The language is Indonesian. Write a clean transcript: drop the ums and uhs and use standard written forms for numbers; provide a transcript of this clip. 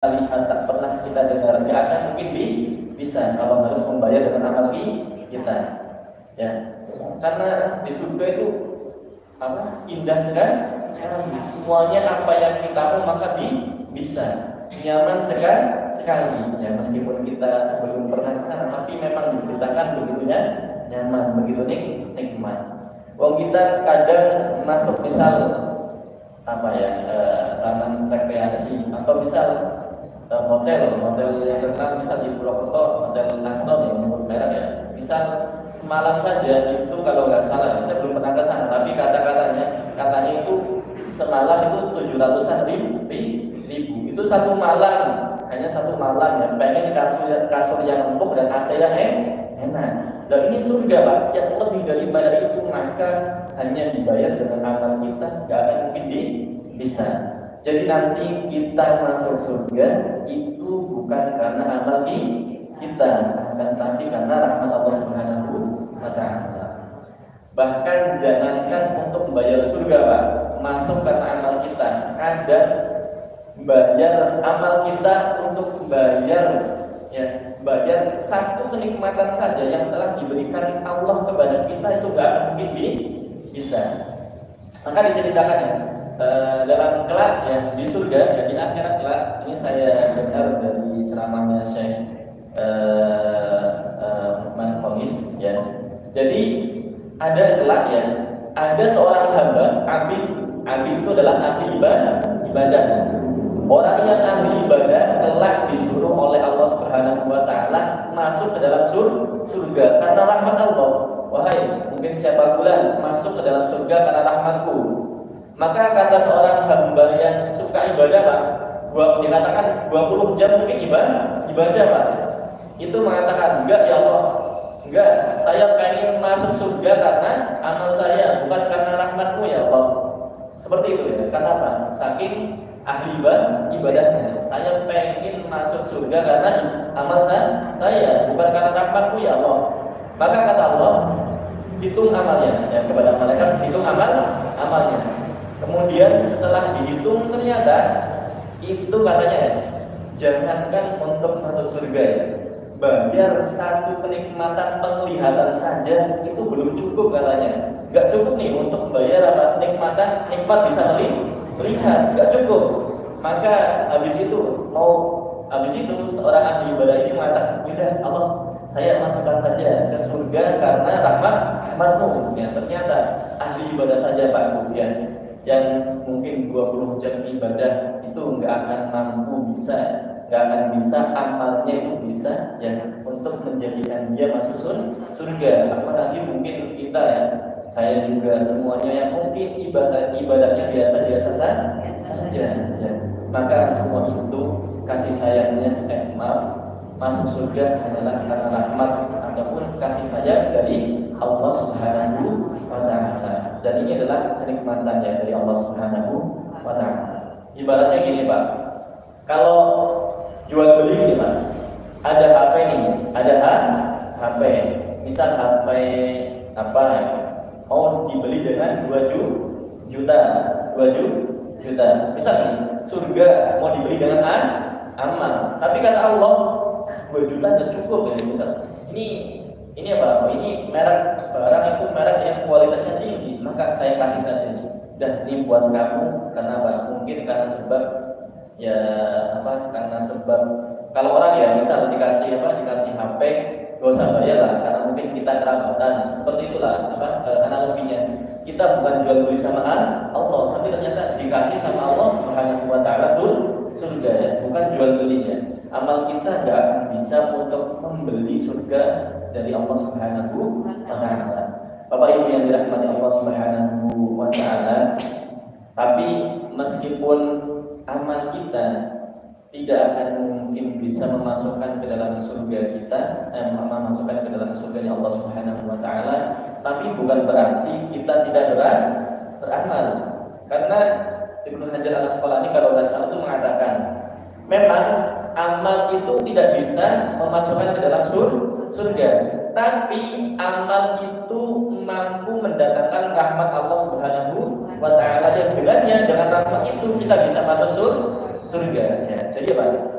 lihat, tak pernah kita dengar, nggak akan mungkin bisa kalau harus membayar dengan amal kita, ya. Karena di surga itu indah sekali, semuanya apa yang kita mau maka bisa, nyaman sekali, ya. Meskipun kita belum pernah ke sana, tapi memang diceritakan begitu nyaman, begitu nikmat. Wong kita kadang masuk misal taman rekreasi atau misal hotel yang terkenal misal di Purwokerto, hotel Aston yang menurut merek, ya. Misal semalam saja itu kalau nggak salah, saya belum pernah ke sana, tapi katanya itu semalam itu 700-an ribu. Itu satu malam, hanya satu malam, ya. Pengen di kasur yang empuk dan AC yang enak. Dan ini surga, Pak, yang lebih daripada itu, maka hanya dibayar dengan amal kita, nggak akan mungkin bisa. Jadi nanti kita masuk surga itu bukan karena amal kita, akan tapi karena rahmat Allah Subhanahu wa Ta'ala. Bahkan jangankan untuk membayar surga, Pak, masuk karena amal kita, kadang bayar amal kita untuk bayar satu kenikmatan saja yang telah diberikan Allah kepada kita itu gak akan mungkin bisa. Maka diceritakan, ya, dalam kelak, ya, di surga, ya, di akhirat kelak. Ini saya dengar dari ceramahnya Syekh Uthman Khamis, ya. Jadi ada kelak, ya, ada seorang hamba, abid itu adalah ahli ibadah. Orang yang ahli ibadah kelak disuruh oleh Allah Subhanahu wa Ta'ala masuk ke dalam surga karena rahmat Allah. Wahai, mungkin siapa bulan masuk ke dalam surga karena rahmatku. Maka kata seorang hamba yang suka ibadah, Pak, dikatakan 20 jam mungkin ibadah, Pak. Itu mengatakan, enggak ya Allah, enggak, saya pengen masuk surga karena amal saya, bukan karena rahmatmu ya Allah. Seperti itu, ya. Kenapa? Saking ahli ibadahnya, saya pengen masuk surga karena amal saya, bukan karena rahmatmu ya Allah. Maka kata Allah, hitung amalnya, ya, kepada malaikat, hitung amalnya. Kemudian setelah dihitung ternyata itu katanya, jangankan untuk masuk surga, ya, bayar satu kenikmatan penglihatan saja itu belum cukup katanya. Gak cukup nih untuk membayar nikmat bisa melihat, gak cukup. Maka habis itu seorang ahli ibadah ini mengatakan, udah Allah, saya masukkan saja ke surga karena rahmatmu. Ya, ternyata ahli ibadah saja, Pak, ya, yang mungkin 20 jam ibadah itu nggak akan mampu nggak akan bisa amalnya itu bisa, ya, untuk menjadikan dia masuk surga. Apalagi mungkin kita, ya, saya juga semuanya yang mungkin ibadahnya biasa-biasa saja, ya. Maka semua itu kasih sayangnya, masuk surga adalah karena rahmat ataupun kasih sayang dari Allah Subhanahu wa Ta'ala. Dan ini adalah kenikmatannya dari Allah Subhanahu wa Ta'ala. Ibaratnya gini, Pak, kalau jual beli, Pak, ada HP nih, ada HP, misal HP mau dibeli dengan 2 juta. Misal nih, surga mau dibeli dengan amal. Tapi kata Allah, 2 juta sudah cukup, ya. Misal ini apa? Ini merek barang itu merek yang kualitasnya tinggi, maka saya kasih saja ini. Dan ini buat kamu karena apa? Mungkin karena sebab, ya, karena sebab kalau orang, ya, misal dikasih HP, gak usah bayar lah, karena mungkin kita kerabatan. Seperti itulah analoginya. Kita bukan jual beli sama Allah, tapi ternyata dikasih sama Allah Subhanahu wa Ta'ala surga, ya, bukan jual belinya. Amal kita gak akan bisa untuk membeli surga dari Allah Subhanahu wa Ta'ala. Bapak Ibu yang dirahmati Allah Subhanahu wa Ta'ala, tapi meskipun amal kita tidak akan mungkin bisa memasukkan ke dalam surga kita, memasukkan ke dalam surga Allah Subhanahu wa Ta'ala, tapi bukan berarti kita tidak beramal. Karena Ibnu Hajar Al-Asqalani kalau tidak salah itu mengatakan, memang amal itu tidak bisa memasukkan ke dalam surga, tapi amal itu mampu mendatangkan rahmat Allah Subhanahu wa Ta'ala, yang dengannya dengan rahmat itu kita bisa masuk surga. Ya. Jadi apa?